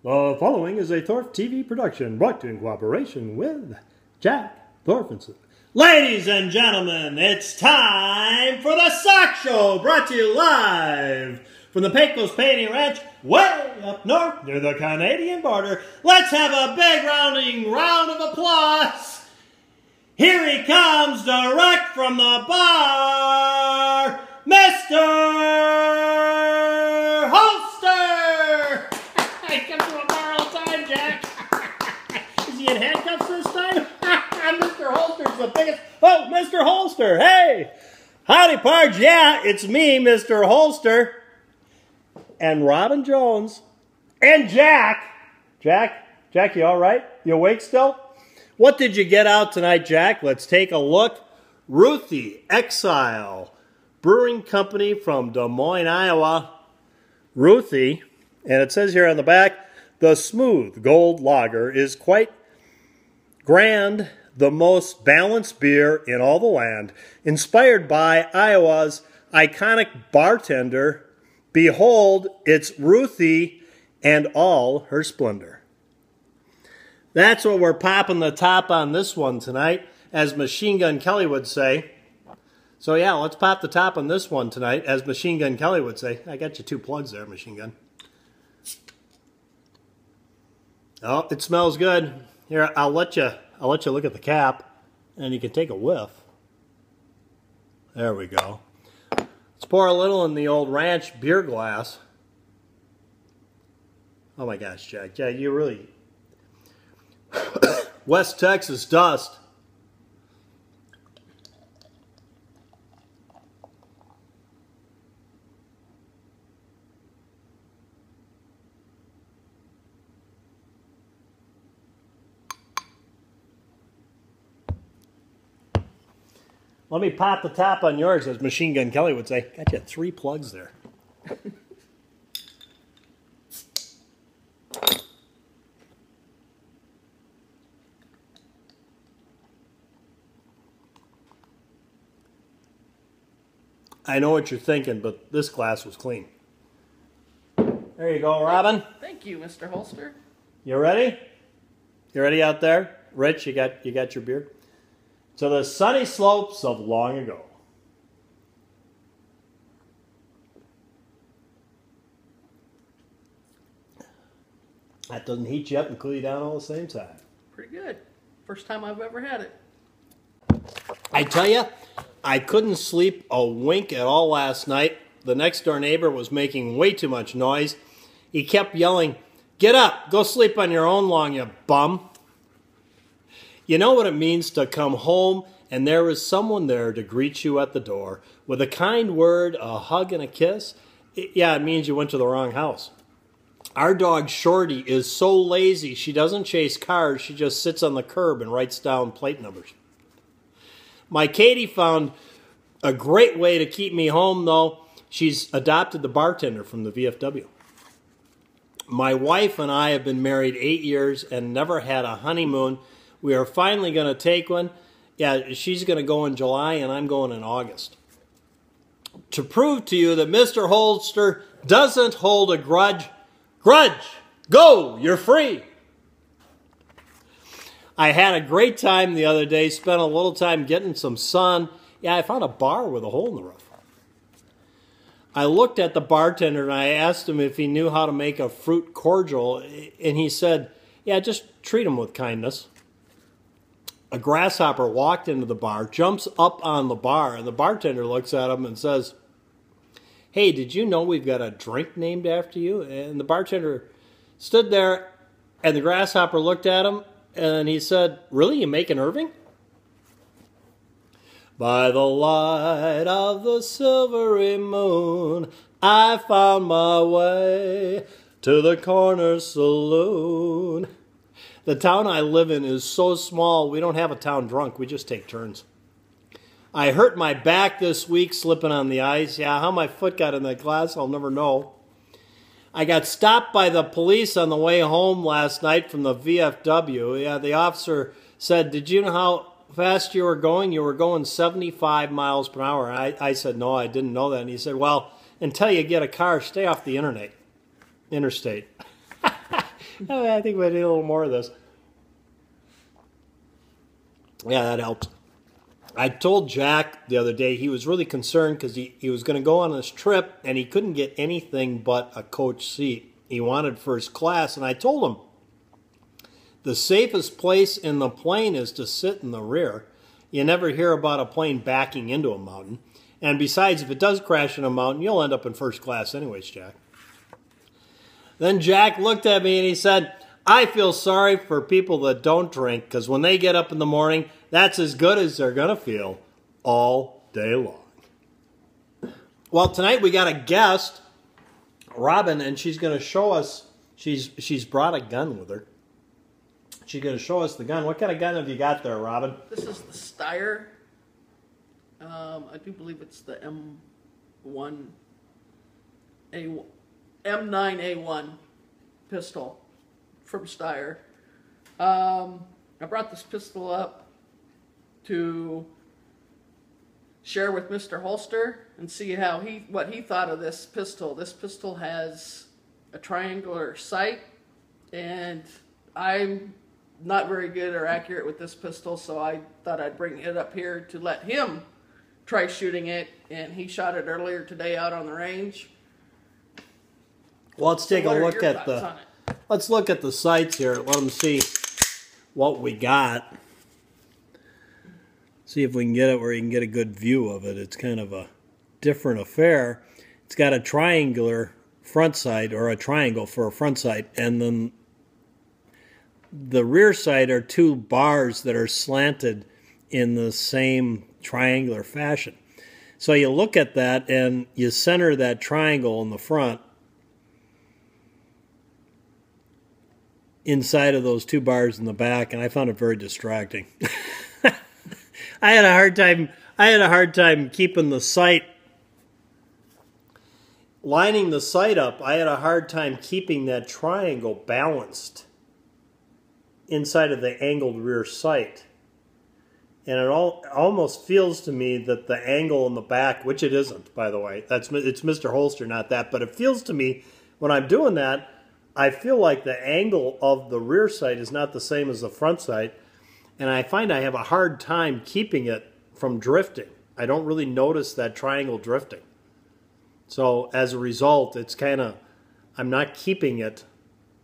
The following is a Thorpe TV production brought to you in cooperation with Jack Thorfinson. Ladies and gentlemen, it's time for the Sock Show, brought to you live from the Pecos Painting Ranch, way up north near the Canadian border. Let's have a big rounding round of applause. Here he comes direct from the bar, Mr. Holster! I come to a bar all the time, Jack. Is he in handcuffs this time? Mr. Holster's the biggest. Oh, Mr. Holster, hey! Howdy, Parge. Yeah, it's me, Mr. Holster. And Robin Jones. And Jack. Jack, you all right? You awake still? What did you get out tonight, Jack? Let's take a look. Ruthie Exile Brewing Company from Des Moines, Iowa. Ruthie, and it says here on the back, the smooth gold lager is quite grand, the most balanced beer in all the land, inspired by Iowa's iconic bartender. Behold, it's Ruthie and all her splendor. That's what we're popping the top on this one tonight, as Machine Gun Kelly would say. So yeah, let's pop the top on this one tonight, as Machine Gun Kelly would say. I got you 2 plugs there, Machine Gun. Oh, it smells good. Here, I'll let you look at the cap, and you can take a whiff. There we go. Let's pour a little in the old ranch beer glass. Oh my gosh, Jack. Yeah, you really... West Texas dust. Let me pop the top on yours, as Machine Gun Kelly would say. Got you 3 plugs there. I know what you're thinking, but this glass was clean. There you go, Robin. Thank you, Mr. Holster. You ready? You ready out there? Rich, you got your beer? To the sunny slopes of long ago. That doesn't heat you up and cool you down all the same time. Pretty good. First time I've ever had it. I tell you, I couldn't sleep a wink at all last night. The next door neighbor was making way too much noise. He kept yelling, "Get up, go sleep on your own lawn, you bum." You know what it means to come home and there is someone there to greet you at the door with a kind word, a hug, and a kiss? Yeah, it means you went to the wrong house. Our dog Shorty is so lazy she doesn't chase cars, she just sits on the curb and writes down plate numbers. My Katie found a great way to keep me home, though. She's adopted the bartender from the VFW. My wife and I have been married 8 years and never had a honeymoon. We are finally going to take one. Yeah, she's going to go in July and I'm going in August. To prove to you that Mr. Holster doesn't hold a grudge, go, you're free. I had a great time the other day, spent a little time getting some sun. Yeah, I found a bar with a hole in the roof. I looked at the bartender and I asked him if he knew how to make a fruit cordial, and he said, yeah, just treat him with kindness. A grasshopper walked into the bar, jumps up on the bar, and the bartender looks at him and says, hey, did you know we've got a drink named after you? And the bartender stood there, and the grasshopper looked at him, and he said, really, you making Irving? By the light of the silvery moon, I found my way to the corner saloon. The town I live in is so small, we don't have a town drunk. We just take turns. I hurt my back this week slipping on the ice. Yeah, how my foot got in that glass, I'll never know. I got stopped by the police on the way home last night from the VFW. Yeah, the officer said, did you know how fast you were going? You were going 75 miles per hour. I said, no, I didn't know that. And he said, well, until you get a car, stay off the interstate. Oh, I think we need a little more of this. Yeah, that helps. I told Jack the other day he was really concerned because he was going to go on this trip and he couldn't get anything but a coach seat. He wanted first class, and I told him the safest place in the plane is to sit in the rear. You never hear about a plane backing into a mountain. And besides, if it does crash in a mountain, you'll end up in first class anyways, Jack. Then Jack looked at me and he said, I feel sorry for people that don't drink because when they get up in the morning, that's as good as they're going to feel all day long. Well, tonight we got a guest, Robin, and she's going to show us, she's brought a gun with her. She's going to show us the gun. What kind of gun have you got there, Robin? This is the Steyr. I do believe it's the M9-A1 pistol from Steyr. I brought this pistol up to share with Mr. Holster and see how what he thought of this pistol. This pistol has a triangular sight, and I'm not very good or accurate with this pistol, so I thought I'd bring it up here to let him try shooting it, and he shot it earlier today out on the range. Well, let's take a look at let's look at the sights here. Let them see what we got. See if we can get it where you can get a good view of it. It's kind of a different affair. It's got a triangular front sight, or a triangle for a front sight, and then the rear sight are two bars that are slanted in the same triangular fashion. So you look at that and you center that triangle in the front inside of those two bars in the back, and I found it very distracting. I had a hard time keeping the sight, lining the sight up. I had a hard time keeping that triangle balanced inside of the angled rear sight. And it almost feels to me that the angle in the back, which it isn't, by the way, it's Mr. Holster, not that, but it feels to me when I'm doing that, I feel like the angle of the rear sight is not the same as the front sight, and I find I have a hard time keeping it from drifting. I don't really notice that triangle drifting. So as a result, it's kind of, I'm not keeping it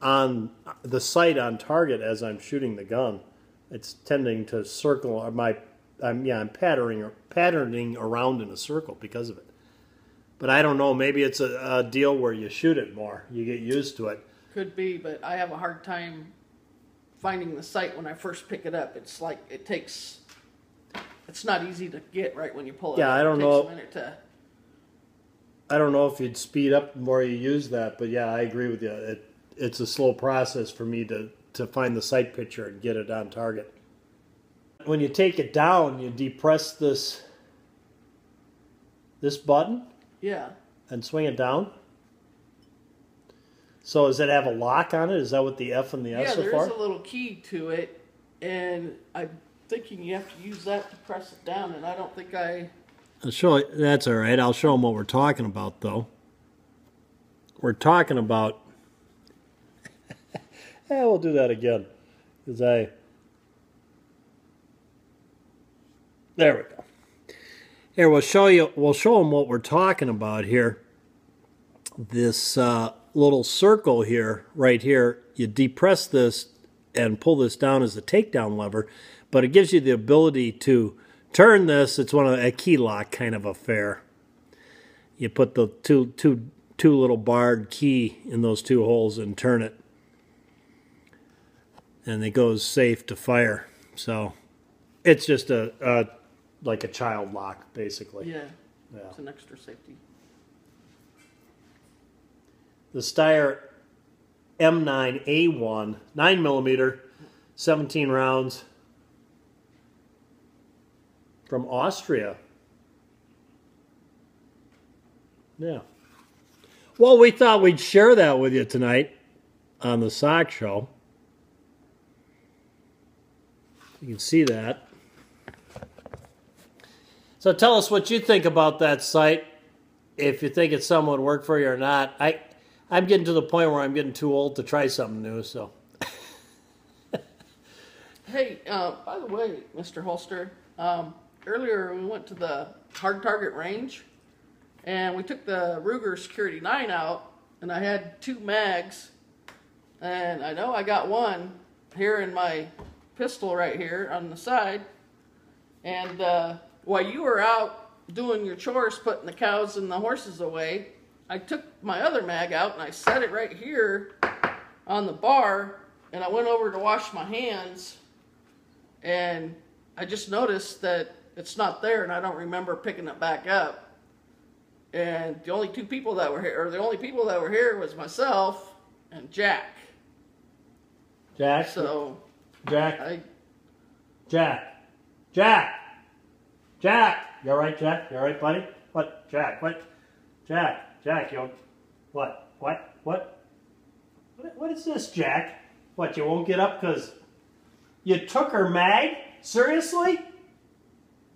on the sight on target as I'm shooting the gun. It's tending to circle. I'm patterning around in a circle because of it. But I don't know. Maybe it's a deal where you shoot it more. You get used to it. Could be, but I have a hard time finding the sight when I first pick it up. It's like it's not easy to get right when you pull it up. I don't know. It takes a minute to. I don't know if you'd speed up the more you use that, but yeah, I agree with you. It's a slow process for me to find the sight picture and get it on target. When you take it down, you depress this button. Yeah. And swing it down. So does it have a lock on it? Is that what the F and the S are for? Yeah, there is a little key to it, and I'm thinking you have to use that to press it down, and I don't think I'll show you. That's all right. I'll show them what we're talking about, though. We're talking about... Yeah, we'll do that again. There we go. Here, we'll show them what we're talking about here. This little circle here, right here, you depress this and pull this down as a takedown lever, but it gives you the ability to turn this. It's a key lock kind of affair. You put the two little barred key in those two holes and turn it, and it goes safe to fire. So it's just like a child lock, basically. Yeah. It's an extra safety. The Steyr M9-A1, 9mm, 17 rounds, from Austria. Yeah. Well, we thought we'd share that with you tonight on the Sock Show. You can see that. So tell us what you think about that sight. If you think it's something that would work for you or not. I'm getting to the point where I'm getting too old to try something new, so. Hey, by the way, Mr. Holster, earlier we went to the hard target range, and we took the Ruger Security 9 out, and I had 2 mags, and I know I got one here in my pistol right here on the side, and while you were out doing your chores, putting the cows and the horses away, I took my other mag out and I set it right here on the bar, and I went over to wash my hands, and I just noticed that it's not there, and I don't remember picking it back up. And the only 2 people that were here, or the only people that were here was myself and Jack. Jack? So, Jack? I, Jack? Jack? Jack? You all right, Jack? You all right, buddy? What? Jack? What? Jack? Jack, you... What? What? What? What is this, Jack? What, you won't get up because you took her mag? Seriously?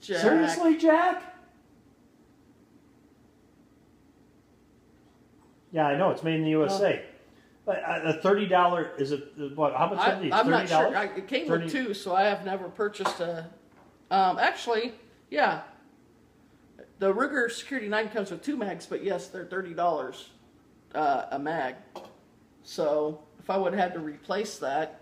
Jack. Seriously, Jack? Yeah, I know. It's made in the USA. But a $30, is it, what, how much are these? I'm not $30? sure. It came with 2, so I have never purchased a... actually, yeah. The Ruger Security 9 comes with 2 mags, but yes, they're $30 a mag. So, if I would have had to replace that...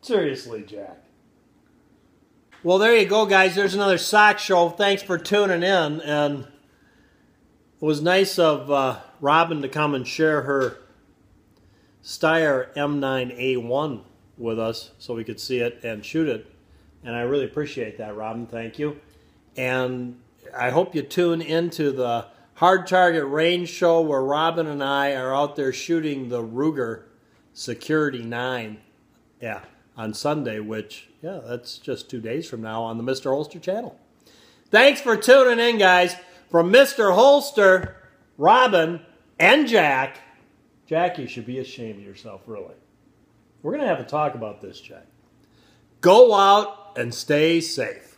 Seriously, Jack. Well, there you go, guys. There's another sock show. Thanks for tuning in. And it was nice of Robin to come and share her Steyr M9-A1 with us so we could see it and shoot it. And I really appreciate that, Robin. Thank you. And I hope you tune into the Hard Target Range show where Robin and I are out there shooting the Ruger Security 9. Yeah. On Sunday, which, yeah, that's just 2 days from now on the Mr. Holster channel. Thanks for tuning in, guys. From Mr. Holster, Robin, and Jack. Jack, you should be ashamed of yourself, really. We're going to have a talk about this, Jack. Go out and stay safe.